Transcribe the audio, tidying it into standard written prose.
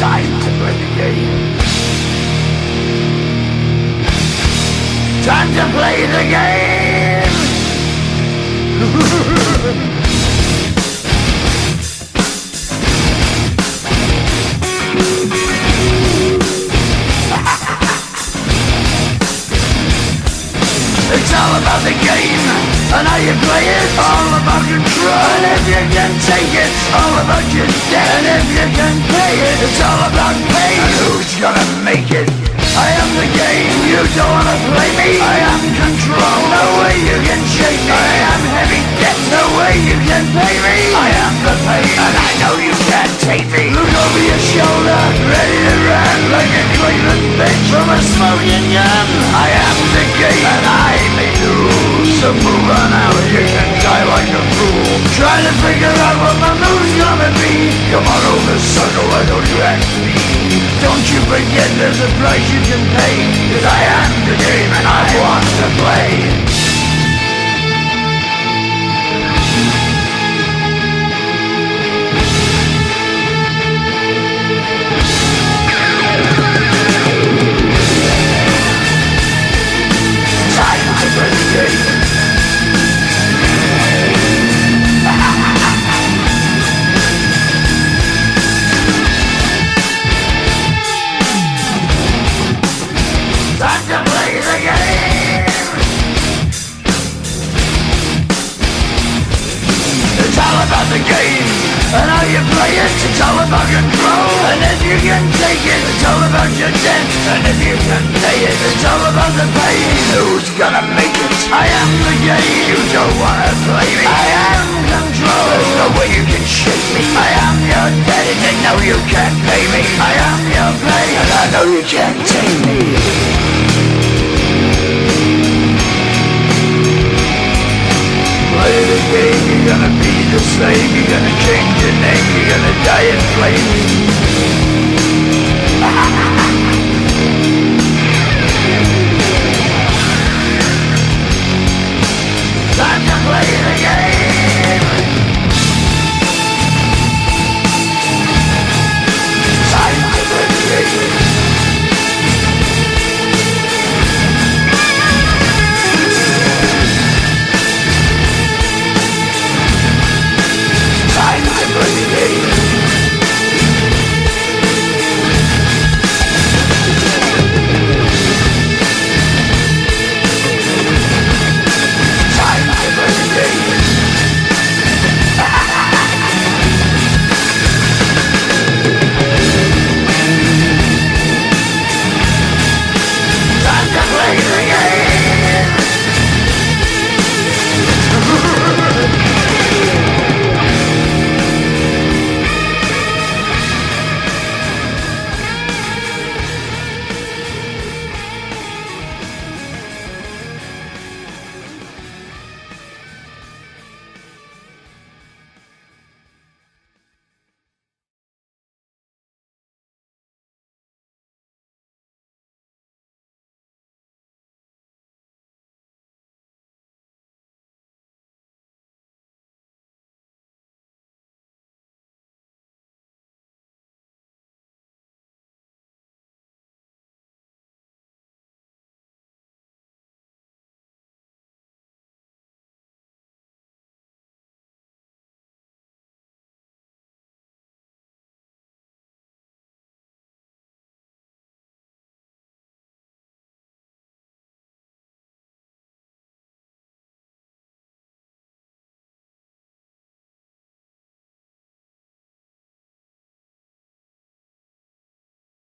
Time to play the game. Time to play the game. It's all about the game and how you play it. All about control, and if you can take it, all about your debt. And if you can pay it, it's all about pain. And who's gonna make it? I am the game, you don't wanna play me. I am control, no way you can shake me. I am heavy debt, no way you can pay me. I am the pain, and I know you can't take me. Look over your shoulder, ready to run like a Cleveland bitch from a smoking gun. I am the game, and I may lose. So move on out, you can die like a fool. Trying to figure out what my move's gonna be. Come on over, sucker, why don't you ask me? Don't you forget there's a price you can pay, 'cause I am the game and I want to play. Time to play the game. Time to play the game. It's all about the game and how you play it. It's all about control, and if you can take it, it's all about your debt. And if you can pay it, it's all about the pain. Who's gonna make it? I am the game. You don't wanna play me. I am control. There's no way you can shake me. I am your debt, and you know you can't pay me. I am your pain, and I know you can't take me. Play the game, you're gonna be the slave. You're gonna change your name, you're gonna die in flames. Time to play the game.